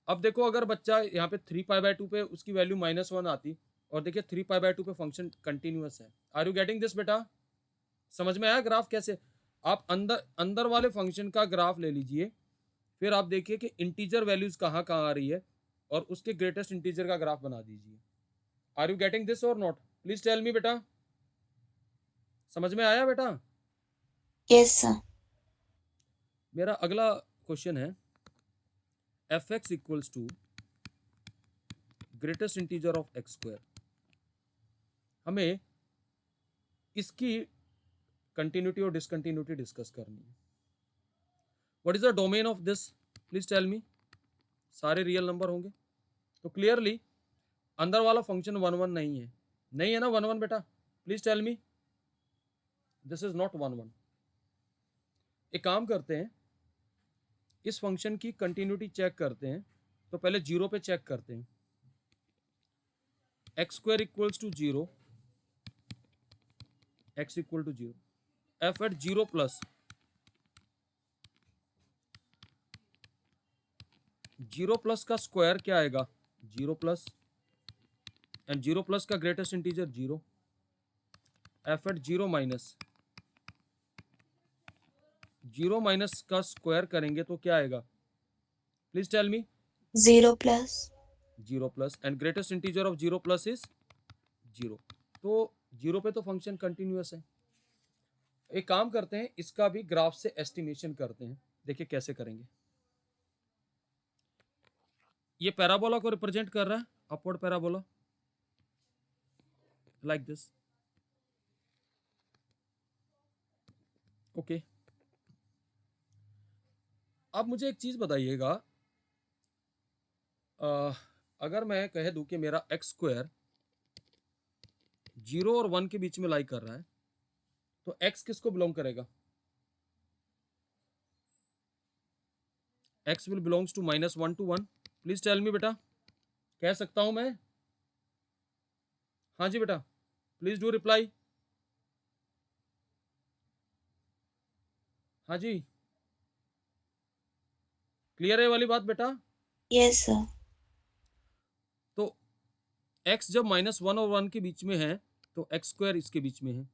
अब देखो अगर बच्चा यहाँ पे 3 पाई/2 पे उसकी वैल्यू -1 आती, और देखिए 3 पाई/2 पे फंक्शन कंटिन्यूअस है। आर यू गेटिंग दिस बेटा? समझ में आया ग्राफ कैसे? आप अंदर अंदर वाले फंक्शन का ग्राफ ले लीजिए, फिर आप देखिए कि इंटीजर वैल्यूज कहाँ कहाँ आ रही है, और उसके ग्रेटेस्ट इंटीजर का ग्राफ बना दीजिए। Are you getting this or not? Please tell me बेटा, समझ में आया बेटा? Yes, sir. मेरा अगला क्वेश्चन है, f x equals to greatest integer of x square. हमें इसकी कंटिन्यूटी और डिसकंटिन्यूटी डिस्कस करनी है। What is the domain of this, please tell me. सारे रियल नंबर होंगे, तो क्लियरली अंदर वाला फंक्शन 1 1 नहीं है, नहीं है ना 1 1 बेटा? Please tell me this is not 1 1। एक काम करते हैं, इस फंक्शन की कंटिन्यूटी चेक करते हैं। तो पहले 0 पे चेक करते हैं, x square equals to 0, x equal to 0, f at 0 plus 0 plus का स्क्वायर क्या आएगा, 0 प्लस, एंड 0 प्लस का greatest integer 0, f at 0 minus 0 minus का स्क्वायर करेंगे तो क्या आएगा, please tell me. 0 plus. 0 plus, and greatest integer of 0 plus is 0। तो 0 पे तो फंक्शन कंटिन्यूअस है। एक काम करते हैं, इसका भी ग्राफ से एस्टिमेशन करते हैं, देखिए कैसे करेंगे। ये पैराबोला को रिप्रेजेंट कर रहा है, upward parabola, like this. Okay, अब मुझे एक चीज बताइएगा, अगर मैं कह दूं कि मेरा एक्स स्क्वायर 0 और 1 के बीच में लाई कर रहा है, तो x किसको बिलोंग करेगा, x will belongs to -1 to 1। Please tell me बेटा, कह सकता हूं मैं? हाँ जी बेटा, प्लीज डू रिप्लाई। हाँ जी, क्लियर है वाली बात बेटा? Yes, sir. तो x जब -1 और 1 के बीच में है, तो एक्स स्क्वायर इसके बीच में है,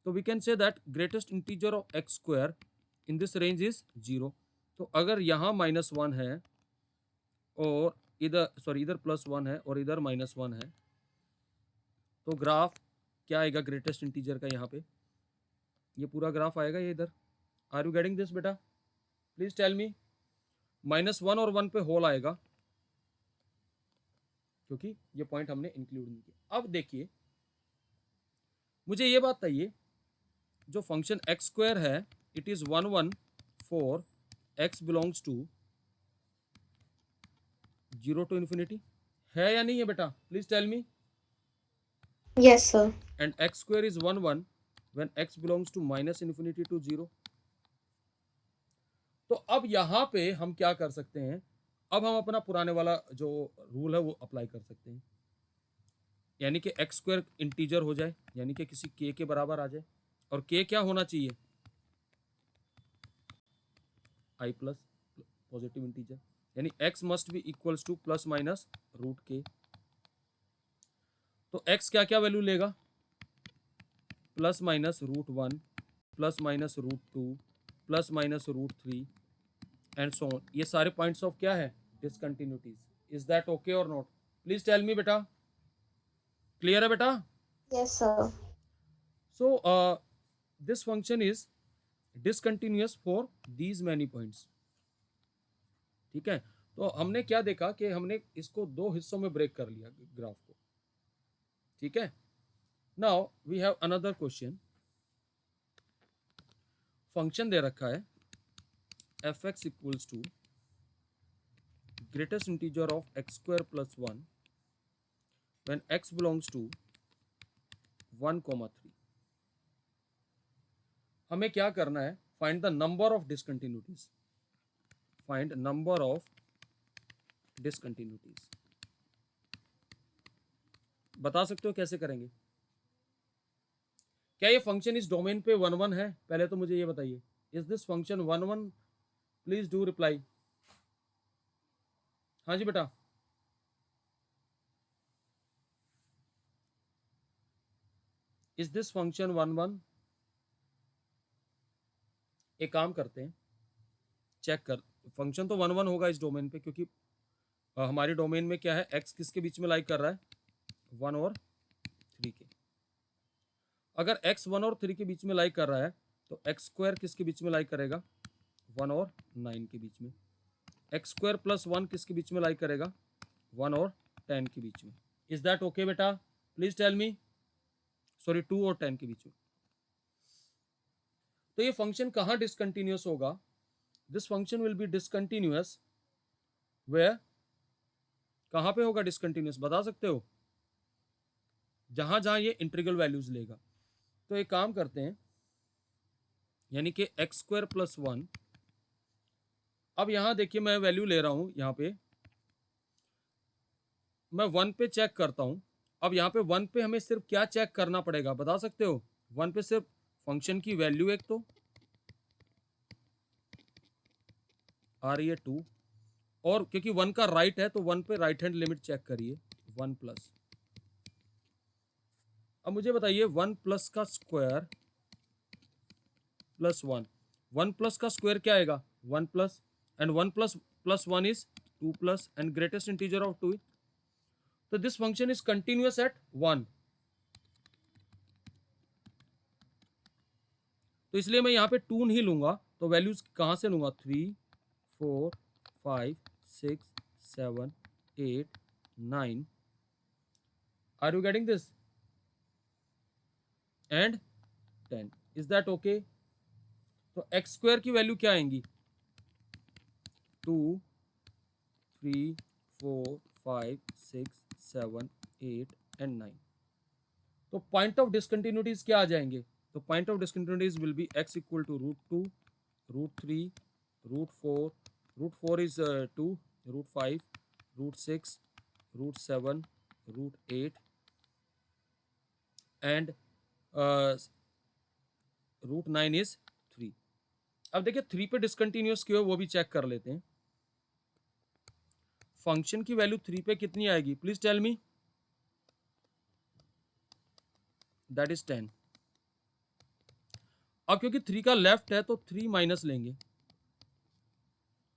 तो we can say that greatest integer of x square in this range is 0। तो अगर यहाँ -1 है और इधर इधर +1 है और इधर -1 है, तो ग्राफ क्या आएगा ग्रेटेस्ट इंटीजर का, यहाँ पे ये पूरा ग्राफ आएगा ये इधर। आर यू गेटिंग दिस बेटा? Please tell me. -1 और 1 पे होल आएगा, क्योंकि ये पॉइंट हमने इंक्लूड नहीं किया। अब देखिए मुझे ये बात बताइए, जो फंक्शन एक्स स्क्वायर है, it is 1 1 4 x belongs to 0 to infinity, है या नहीं है बेटा? Please tell me. Yes, sir. And x square is 1 1 when x belongs to -infinity to 0। तो अब यहाँ पे हम क्या कर सकते हैं, अब हम अपना पुराने वाला जो रूल है वो अप्लाई कर सकते हैं। यानी कि एक्स स्क्वायर इंटीजर हो जाए, यानी कि किसी के बराबर आ जाए, और के क्या होना चाहिए, आई प्लस पॉजिटिव इंटीजर, यानी x must be equals to plus minus root के। तो एक्स क्या क्या वैल्यू लेगा, plus minus root one, plus minus root two, plus minus root three and so on. ये सारे पॉइंट्स ऑफ क्या है, discontinuities. Is that okay or not? Please tell me बेटा, क्लियर है बेटा? Yes, sir. So this function is discontinuous for these many points. ठीक है, तो हमने क्या देखा कि हमने इसको दो हिस्सों में ब्रेक कर लिया ग्राफ को। ठीक है, now we have another question. Function दे रखा है f x equals to greatest integer of x square plus one when x belongs to 1,3। हमें क्या करना है, find the number of discontinuities, find number of discontinuities. बता सकते हो कैसे करेंगे? क्या ये फंक्शन इस डोमेन पे 1 1 है? पहले तो मुझे ये बताइए, is this function 1 1? Please do reply. हाँ जी बेटा, इज दिस फंक्शन 1 1? एक काम करते हैं, चेक कर, फंक्शन तो 1 1 होगा इस डोमेन पे, क्योंकि हमारे डोमेन में क्या है, एक्स किसके बीच में लाइक कर रहा है, 1 और 3 के। अगर एक्स 1 और 3 के बीच में लाइक कर रहा है, तो एक्स स्क्वायर किसके बीच में लाइक करेगा, 1 और 9 के बीच में। एक्स स्क्वायर प्लस 1 किसके बीच में लाइक करेगा, 1 और 10 के बीच में। इज दैट ओके बेटा? प्लीज टेल मी, सॉरी 2 और 10 के बीच में। तो ये फंक्शन कहाँ डिसकंटिन्यूअस होगा? This function will be discontinuous where, कहाँ पे होगा डिसकंटिन्यूअस, बता सकते हो? जहां जहां ये इंटीग्रल वैल्यूज लेगा। तो एक काम करते हैं, यानी कि एक्स स्क्वायर प्लस वन, अब यहां देखिए मैं वैल्यू ले रहा हूं, यहां पे मैं 1 पे चेक करता हूं। अब यहाँ पे 1 पे हमें सिर्फ क्या चेक करना पड़ेगा, बता सकते हो? 1 पे सिर्फ फंक्शन की वैल्यू एक तो आ रही है 2, और क्योंकि 1 का राइट है तो 1 पे राइट हैंड लिमिट चेक करिए, 1 प्लस। अब मुझे बताइए 1 प्लस का स्क्वायर प्लस 1, 1 प्लस का स्क्वायर क्या आएगा, 1 plus, and 1 plus plus 1 is 2 plus, and greatest integer of 2। तो this function is continuous at 1। तो इसलिए मैं यहाँ पे 2 नहीं लूंगा, तो वैल्यूज कहाँ से लूंगा, 3 4 5 6 7 8 9। Are you getting this? And 10। Is that okay? तो एक्स स्क्वायर की वैल्यू क्या आएंगी, 2 3 4 5 6 7 8 एंड 9। तो पॉइंट ऑफ डिसकंटिन्यूटीज क्या आ जाएंगे, तो point of discontinuities will be x equal to √2, √3, √4, √4 is 2, √5, √6, √7, √8 and √9 is 3। अब देखिए 3 पे डिसकंटिन्यूअस क्यों है वो भी चेक कर लेते हैं। फंक्शन की वैल्यू 3 पे कितनी आएगी, please tell me? That is 10। अब क्योंकि 3 का लेफ्ट है तो 3 माइनस लेंगे,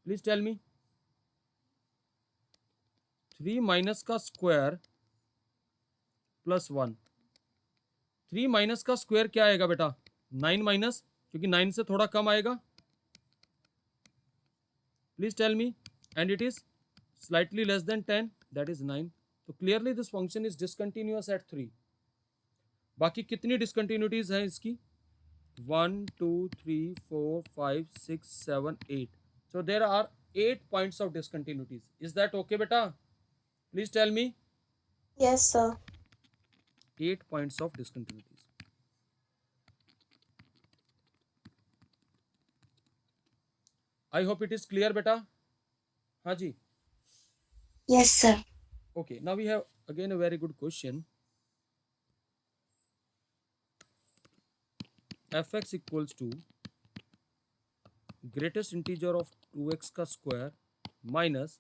प्लीज टेल मी। 3 माइनस का स्क्वायर प्लस 1, 3 माइनस का स्क्वायर क्या आएगा बेटा, 9 माइनस, क्योंकि 9 से थोड़ा कम आएगा, please tell me. And it is slightly less than 10, that is 9। तो clearly this function is discontinuous at 3। बाकी कितनी डिसकंटिन्यूटीज हैं इसकी, 1 2 3 4 5 6 7 8। So there are 8 points of discontinuities. Is that okay बेटा? Please tell me. Yes, sir. 8 points of discontinuities. I hope it is clear beta. हाँ जी, Yes, sir. okay, now we have again a very good question. F x equals to greatest integer of 2x का square minus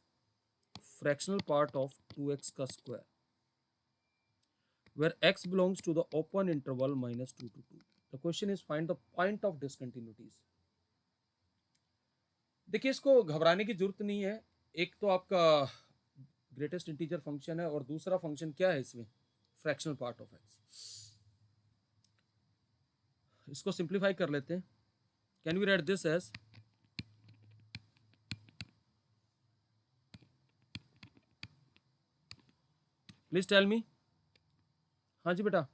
fractional part of 2x का square where x belongs to the open interval minus 2 to 2. The question is find the point of discontinuities. देखिए इसको घबराने की जरूरत नहीं है। एक तो आपका ग्रेटेस्ट इंटीजर फंक्शन है और दूसरा फंक्शन क्या है इसमें, फ्रैक्शनल पार्ट ऑफ एक्स। इसको सिंप्लीफाई कर लेते हैं। Can we write this as please tell me. हाँ जी बेटा,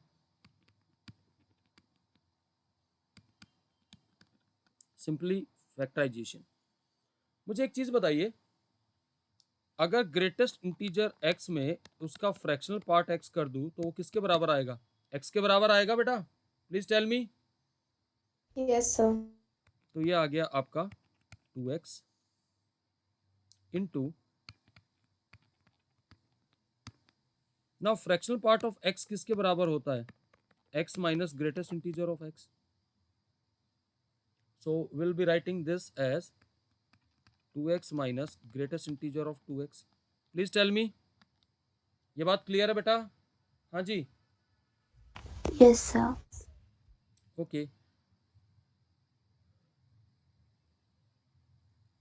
सिंपली फैक्टराइजेशन। मुझे एक चीज बताइए, अगर ग्रेटेस्ट इंटीजर x में उसका फ्रैक्शनल पार्ट x कर दूं तो वो किसके बराबर आएगा, x के बराबर आएगा बेटा, please tell me. Yes, sir. तो ये आ गया आपका 2x into, now fractional part of x किसके बराबर होता है, x minus greatest integer of x। So will be writing this as 2x minus greatest integer of 2x। Please tell me, ये बात क्लियर है बेटा? हाँ जी, Yes, sir. ओके।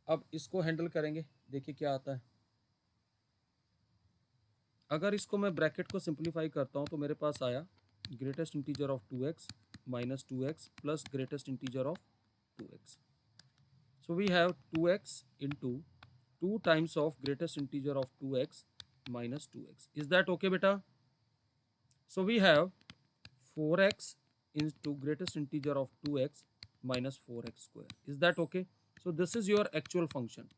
अब इसको हैंडल करेंगे, देखिए क्या आता है। अगर इसको मैं ब्रैकेट को सिंप्लीफाई करता हूं तो मेरे पास आया greatest integer of 2x minus 2x plus greatest integer of 2x। So we have 2x into 2 times of greatest integer of 2x minus 2x. Is that okay beta? So we have 4x into greatest integer of 2x minus 4x square. Is that okay? So this is your actual function.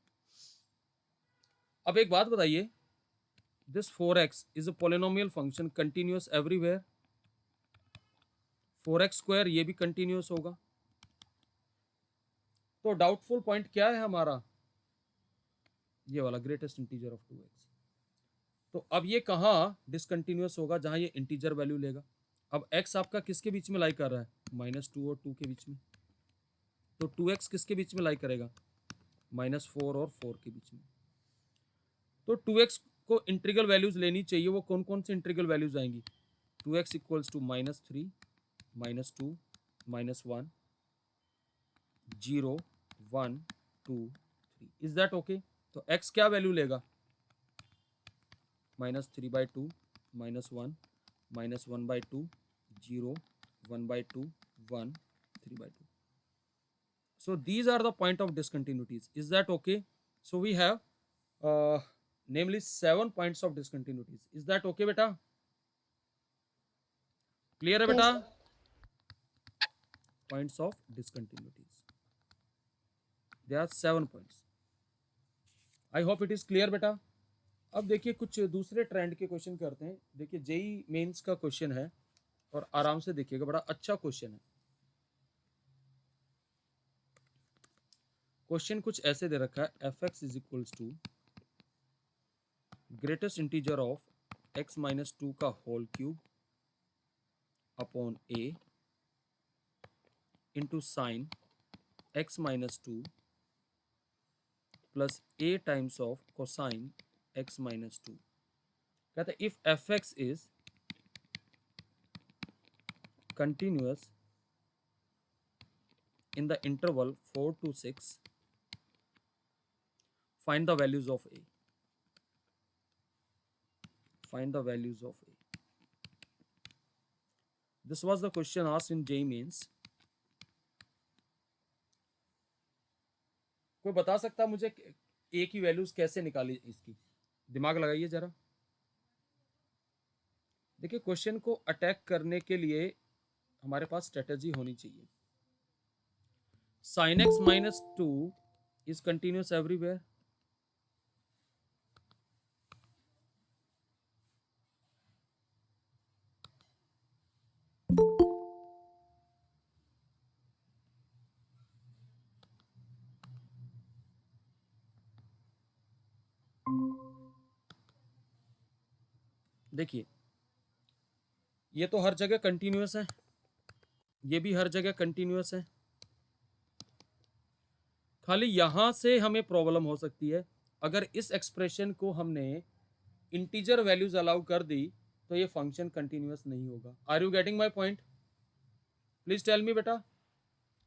अब एक बात बताइए, this 4x is a polynomial function continuous everywhere. 4x square ये भी continuous होगा। तो doubtful point क्या है हमारा, ये वाला ग्रेटेस्ट इंटीजर ऑफ 2x। तो अब ये कहाँ डिसकंटिन्यूअस होगा, जहां ये इंटीजर वैल्यू लेगा। अब x आपका किसके बीच में लाई कर रहा है, -2 और 2 के बीच में। तो 2x किसके बीच में लाई करेगा, -4 और 4 के बीच में। तो 2x को इंटीग्रल वैल्यूज लेनी चाहिए, वो कौन कौन सी इंटीग्रल वैल्यूज आएंगी, 2x equals to -3 -2 -1 0 1 2 3। Is that okay? तो x क्या वैल्यू लेगा, -3/2 -1 -1/2 0 1/2 1 3/2. So these are the point of discontinuities. Is that okay? So we have namely 7 points of discontinuities. Is that okay beta? Clear hai beta? Yes. Points of discontinuities, there are 7 points. I hope it is clear beta. अब देखिए कुछ दूसरे trend के question करते हैं। देखिए JEE mains का question है और आराम से देखिएगा, बड़ा अच्छा क्वेश्चन है। क्वेश्चन कुछ ऐसे दे रखा है, f x is equals to greatest integer of x minus 2 का whole cube upon a into sine x minus 2 plus a times of cosine x minus 2। कहते हैं if f x is continuous in the interval 4 to 6, find the values of a. Find the values of a. This was the question asked in JEE Mains. कोई बता सकता मुझे a की values कैसे निकाली इसकी, दिमाग लगाइए जरा। देखिए क्वेश्चन को अटैक करने के लिए हमारे पास स्ट्रेटेजी होनी चाहिए। sin x minus 2 is continuous everywhere. देखिए ये तो हर जगह कंटिन्यूअस है, ये भी हर जगह कंटिन्यूअस है। खाली यहां से हमें प्रॉब्लम हो सकती है, अगर इस एक्सप्रेशन को हमने इंटीजर वैल्यूज अलाउ कर दी तो ये फंक्शन कंटिन्यूअस नहीं होगा। Are you getting my point? Please tell me बेटा।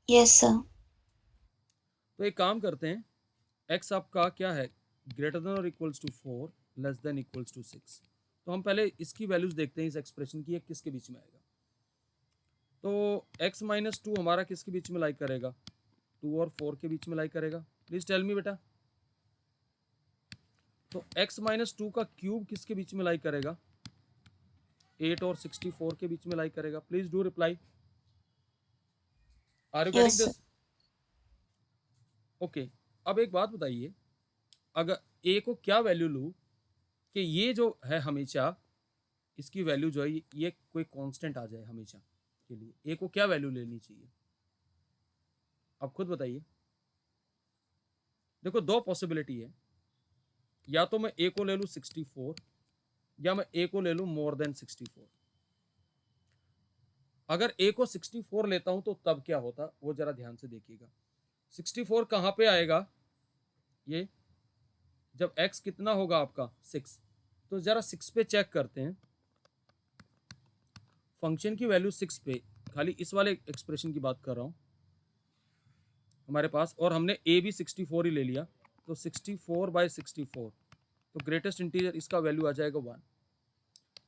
Yes, sir. तो एक काम करते हैं, एक्स आपका क्या है, greater than or equals to 4, less than equals to 6। तो हम पहले इसकी वैल्यूज देखते हैं, इस एक्सप्रेशन की, ये किसके बीच में आएगा। तो x माइनस 2 हमारा किसके बीच में लाइक करेगा, 2 और 4 के बीच में लाइक करेगा। प्लीज टेल मी बेटा। तो x माइनस 2 का क्यूब किसके बीच में लाइक करेगा, 8 और 64 के बीच में लाइक करेगा। Please do reply. Are you Yes, getting sir. This? Okay, अब एक बात बताइए, अगर a को क्या वैल्यू लूँ कि ये जो है हमेशा इसकी वैल्यू जो है ये कोई कांस्टेंट आ जाए हमेशा के लिए, a को क्या वैल्यू लेनी चाहिए, आप खुद बताइए। देखो दो पॉसिबिलिटी है, या तो मैं a को ले लूँ 64 या मैं a को ले लूँ मोर देन 64। अगर a को 64 लेता हूं तो तब क्या होता वो जरा ध्यान से देखिएगा। 64 कहां पे आएगा, ये जब x कितना होगा आपका 6, तो जरा 6 पे चेक करते हैं, फंक्शन की वैल्यू 6 पे, खाली इस वाले एक्सप्रेशन की बात कर रहा हूं हमारे पास, और हमने a भी 64 ही ले लिया, तो 64/64, तो ग्रेटेस्ट इंटीजर इसका वैल्यू आ जाएगा 1।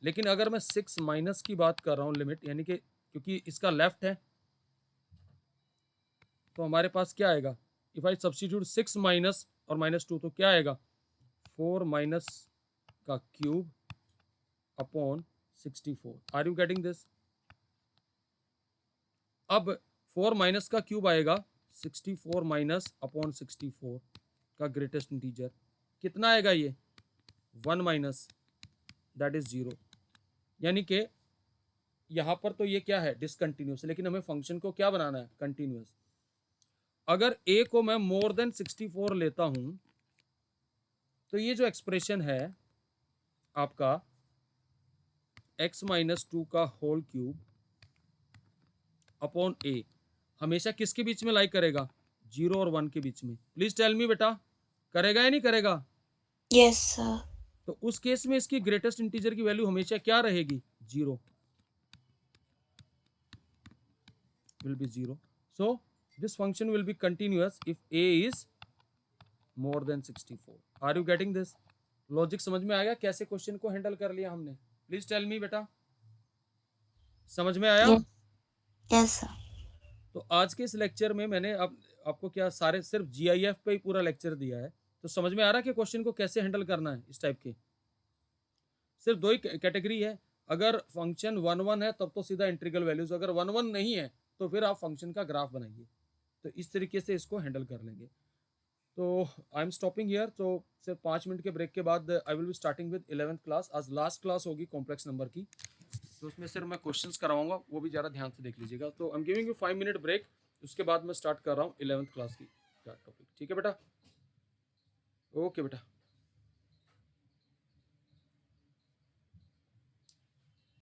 लेकिन अगर मैं 6 माइनस की बात कर रहा हूं लिमिट, यानी कि क्योंकि इसका लेफ्ट है, तो हमारे पास क्या आएगा, इफ आई सब्स्टिट्यूट 6 माइनस और -2 तो क्या आएगा, 4 माइनस का cube upon 64। Are you getting this? अब 4 माइनस का क्यूब आएगा 64 माइनस अपॉन 64 का ग्रेटेस्ट इंटीजर कितना आएगा, ये 1 माइनस, दैट इज 0। यानी कि यहां पर तो ये क्या है, डिसकंटिन्यूस, लेकिन हमें फंक्शन को क्या बनाना है, कंटिन्यूस। अगर a को मैं मोर देन 64 लेता हूं तो ये जो एक्सप्रेशन है आपका x माइनस 2 का होल क्यूब अपॉन a हमेशा किसके बीच में लाइक करेगा, 0 और 1 के बीच में। प्लीज टेल मी बेटा, करेगा या नहीं करेगा? Yes, sir. तो उस केस में इसकी ग्रेटेस्ट इंटीजर की वैल्यू हमेशा क्या रहेगी, 0, will be 0। So this function will be continuous if a is more than 64। Are you getting this? Logic समझ में आ गया कैसे क्वेश्चन को हैंडल कर लिया हमने? प्लीज टेल मी बेटा, समझ में आया? Yes, yes, sir. तो आज के इस लेक्चर में मैंने आपको क्या सारे सिर्फ जीआईएफ पे ही पूरा लेक्चर दिया है, तो समझ में आ रहा है कि क्वेश्चन को कैसे हैंडल करना है इस टाइप के। सिर्फ दो ही कैटेगरी है, अगर फंक्शन 1 1 है तब तो सीधा इंटीग्रल वैल्यूज, अगर 1 1 नहीं है तो फिर आप फंक्शन का ग्राफ बनाइए, तो इस तरीके से इसको हैंडल कर लेंगे। तो आई एम स्टॉपिंग हियर, तो सिर्फ 5 मिनट के ब्रेक के बाद आई will be starting with 11th class. आज लास्ट क्लास होगी कॉम्प्लेक्स नंबर की, तो उसमें सिर्फ मैं क्वेश्चंस कराऊंगा, वो भी ज़रा ध्यान से देख लीजिएगा। तो I am giving you 5 minute break, उसके बाद मैं स्टार्ट कर रहा हूँ 11th क्लास की टॉपिक। ठीक है बेटा? ओके बेटा।